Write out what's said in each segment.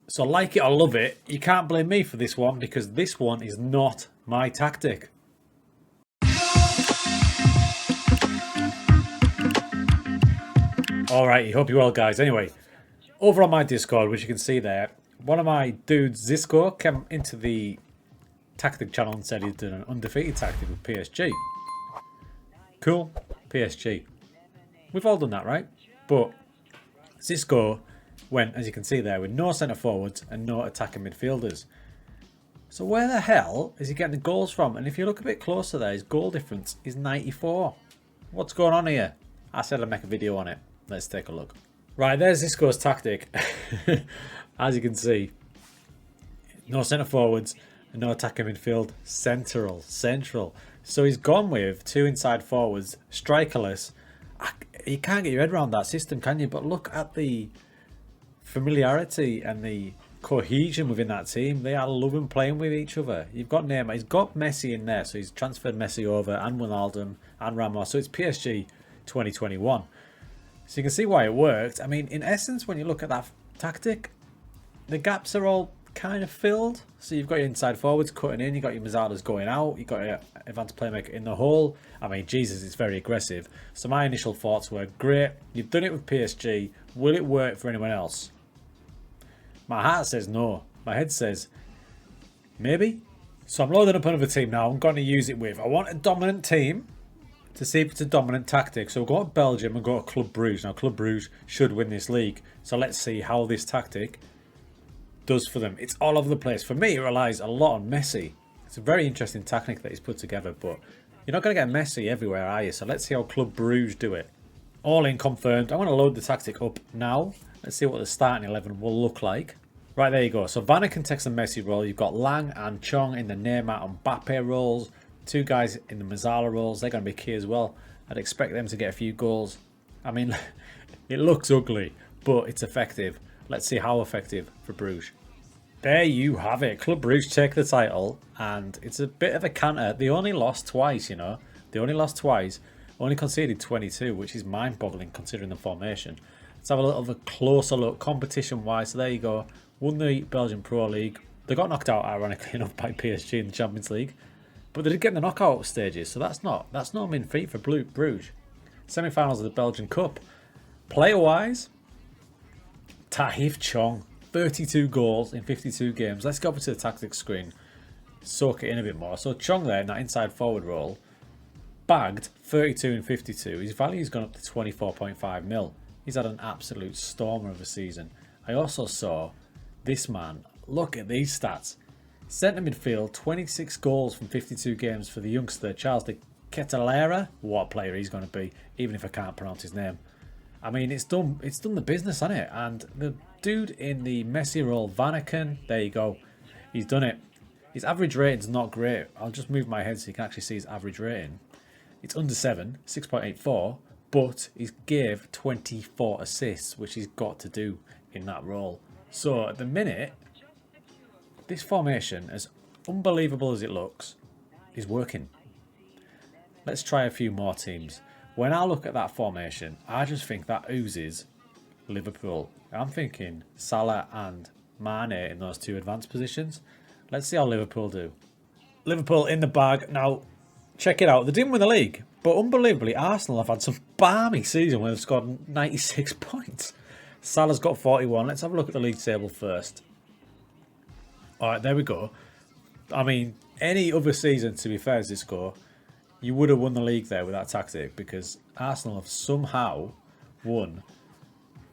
So like it or love it, you can't blame me for this one because this one is not my tactic. Alright, hope you're well guys. Anyway, over on my Discord, which you can see there, one of my dudes, Zisco, came into the tactic channel and said he'd done an undefeated tactic with PSG. Cool, PSG. We've all done that, right? But Zisco went, as you can see there, with no centre forwards and no attacking midfielders. So where the hell is he getting the goals from? And if you look a bit closer there, his goal difference is 94. What's going on here? I said I'd make a video on it. Let's take a look. Right, there's Zisco's tactic. As you can see, no centre forwards and no attacking midfield. Central. So he's gone with two inside forwards, strikerless. You can't get your head around that system, can you? But look at the familiarity and the cohesion within that team. They are loving playing with each other. You've got Neymar, he's got Messi in there, so he's transferred Messi over, and Wijnaldum and Ramos. So it's PSG 2021. So you can see why it worked. I mean, in essence, when you look at that tactic, the gaps are all kind of filled. So you've got your inside forwards cutting in, you've got your Mazzadas going out, you've got your advanced playmaker in the hole. I mean, Jesus, it's very aggressive. So my initial thoughts were, great, you've done it with PSG. Will it work for anyone else? My heart says no. My head says maybe. So I'm loading up another team now. I'm going to use it with, I want a dominant team to see if it's a dominant tactic. So we'll go to Belgium and go to Club Brugge. Now, Club Brugge should win this league. So let's see how this tactic does for them. It's all over the place. For me, it relies a lot on Messi. It's a very interesting tactic that he's put together, but you're not going to get Messi everywhere, are you? So let's see how Club Brugge do it. All in confirmed. I'm going to load the tactic up now. Let's see what the starting 11 will look like. Right, there you go. So Vanaken takes the Messi role. You've got Lang and Chong in the Neymar and Mbappe roles. Two guys in the Mazzala roles. They're going to be key as well. I'd expect them to get a few goals. I mean, it looks ugly, but it's effective. Let's see how effective for Bruges. There you have it. Club Brugge take the title, and it's a bit of a canter. They only lost twice, you know. They only lost twice. Only conceded 22, which is mind-boggling considering the formation. Let's have a little bit closer look competition-wise. So there you go. Won the Belgian Pro League. They got knocked out, ironically enough, by PSG in the Champions League. But they did get in the knockout stages, so that's no mean feat for Bruges. Semi-finals of the Belgian Cup. Player-wise, Tahith Chong, 32 goals in 52 games. Let's go over to the tactics screen, soak it in a bit more. So Chong there in that inside forward role, bagged 32 in 52. His value's gone up to 24.5 mil. He's had an absolute stormer of a season. I also saw this man, look at these stats. Centre midfield, 26 goals from 52 games for the youngster, Charles de Ketelera. What a player he's going to be, even if I can't pronounce his name. I mean, it's done the business, hasn't it? And the dude in the Messi role, Vanaken, there you go. He's done it. His average rating's not great. I'll just move my head so you can actually see his average rating. It's under 7, 6.84, but he gave 24 assists, which he's got to do in that role. So at the minute, this formation, as unbelievable as it looks, is working. Let's try a few more teams. When I look at that formation, I just think that oozes Liverpool. I'm thinking Salah and Mane in those two advanced positions. Let's see how Liverpool do. Liverpool in the bag. Now, check it out. They didn't win the league, but unbelievably, Arsenal have had some balmy season where they've scored 96 points. Salah's got 41. Let's have a look at the league table first. Alright, there we go. I mean, any other season, to be fair as this score, you would have won the league there with that tactic because Arsenal have somehow won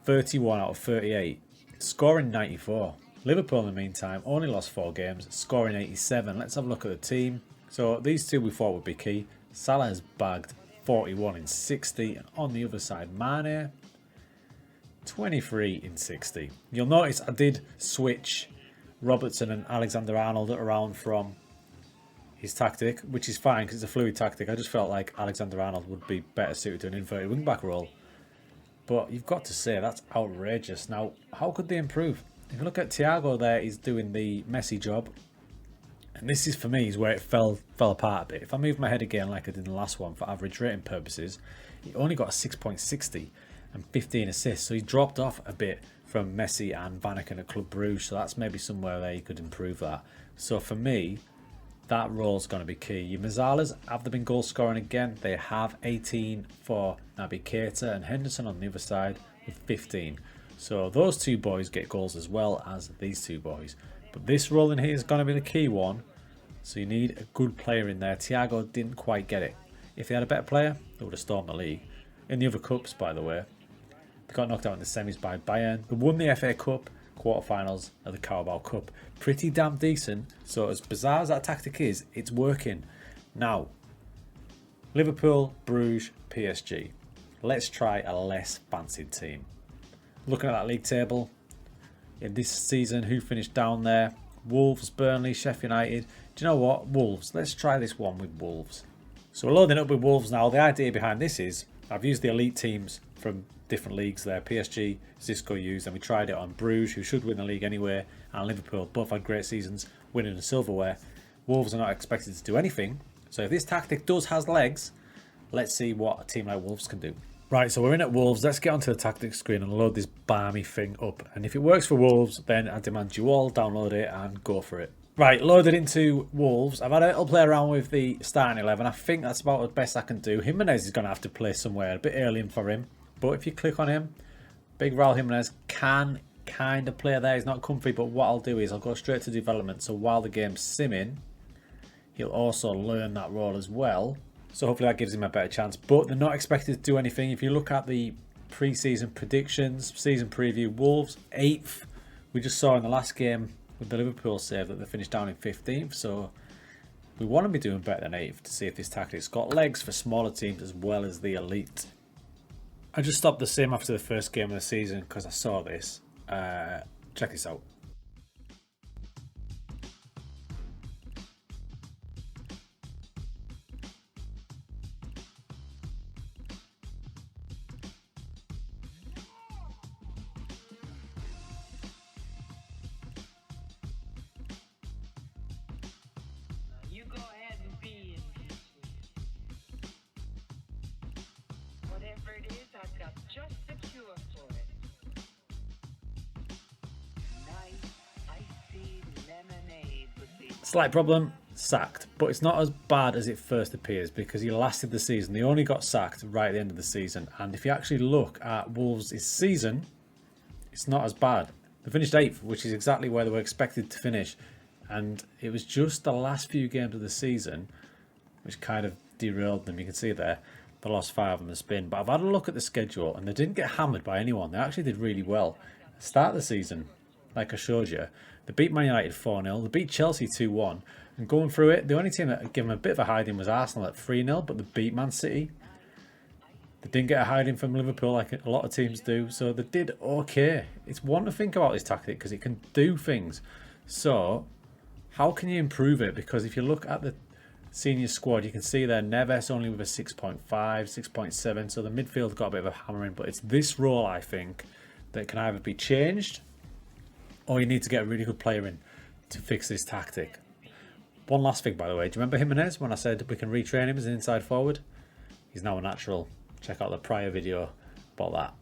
31 out of 38, scoring 94. Liverpool, in the meantime, only lost 4 games, scoring 87. Let's have a look at the team. So these two we thought would be key. Salah has bagged 41 in 60, and on the other side, Mane, 23 in 60. You'll notice I did switch Robertson and Alexander-Arnold around from his tactic, which is fine because it's a fluid tactic. I just felt like Alexander-Arnold would be better suited to an inverted wing-back role. But you've got to say, that's outrageous. Now, how could they improve? If you look at Thiago there, he's doing the Messi job. And this is, for me, is where it fell apart a bit. If I move my head again like I did in the last one for average rating purposes, he only got a 6.60 and 15 assists. So he dropped off a bit from Messi and Vanaken at Club Brugge. So that's maybe somewhere there you could improve that. So for me, that role's going to be key. Your Mazzalas, have they been goal scoring again? They have 18 for Naby Keita and Henderson on the other side with 15. So those two boys get goals as well as these two boys. But this role in here is going to be the key one. So you need a good player in there. Thiago didn't quite get it. If they had a better player, they would have stormed the league. In the other cups, by the way, they got knocked out in the semis by Bayern. They won the FA Cup, quarterfinals of the Carabao Cup. Pretty damn decent. So as bizarre as that tactic is, it's working. Now, Liverpool, Bruges, PSG. Let's try a less fancied team. Looking at that league table, in this season, who finished down there? Wolves, Burnley, Sheffield United. Do you know what? Wolves. Let's try this one with Wolves. So we're loading up with Wolves now. The idea behind this is, I've used the elite teams from different leagues there. PSG, Zisco used, and we tried it on Bruges, who should win the league anyway, and Liverpool. Both had great seasons, winning the silverware. Wolves are not expected to do anything. So if this tactic does has legs, let's see what a team like Wolves can do. Right, so we're in at Wolves. Let's get onto the tactics screen and load this balmy thing up. And if it works for Wolves, then I demand you all download it and go for it. Right, loaded into Wolves. I've had a little play around with the starting 11. I think that's about the best I can do. Jimenez is going to have to play somewhere, a bit early for him. But if you click on him, big Raul Jimenez can kind of play there. He's not comfy, but what I'll do is I'll go straight to development. So while the game's simming, he'll also learn that role as well. So hopefully that gives him a better chance. But they're not expected to do anything. If you look at the pre-season predictions, season preview, Wolves 8th. We just saw in the last game with the Liverpool save that they finished down in 15th. So we want to be doing better than 8th to see if this tactic's got legs for smaller teams as well as the elite. I just stopped the sim after the first game of the season because I saw this. Check this out. You go ahead and be in. Whatever it is, I've got just the cure for it. Nice, icy lemonade would be. Slight problem, sacked. But it's not as bad as it first appears because he lasted the season. They only got sacked right at the end of the season. And if you actually look at Wolves' season, it's not as bad. They finished 8th, which is exactly where they were expected to finish. And it was just the last few games of the season which kind of derailed them. You can see there, they lost 5 on the spin. But I've had a look at the schedule and they didn't get hammered by anyone. They actually did really well. Start of the season, like I showed you, they beat Man United 4-0. They beat Chelsea 2-1. And going through it, the only team that gave them a bit of a hiding was Arsenal at 3-0, but they beat Man City. They didn't get a hiding from Liverpool like a lot of teams do. So they did okay. It's one to think about this tactic because it can do things. So how can you improve it? Because if you look at the senior squad, you can see there Neves only with a 6.5, 6.7. So the midfield got a bit of a hammering. But it's this role, I think, that can either be changed or you need to get a really good player in to fix this tactic. One last thing, by the way. Do you remember Jimenez when I said we can retrain him as an inside forward? He's now a natural. Check out the prior video about that.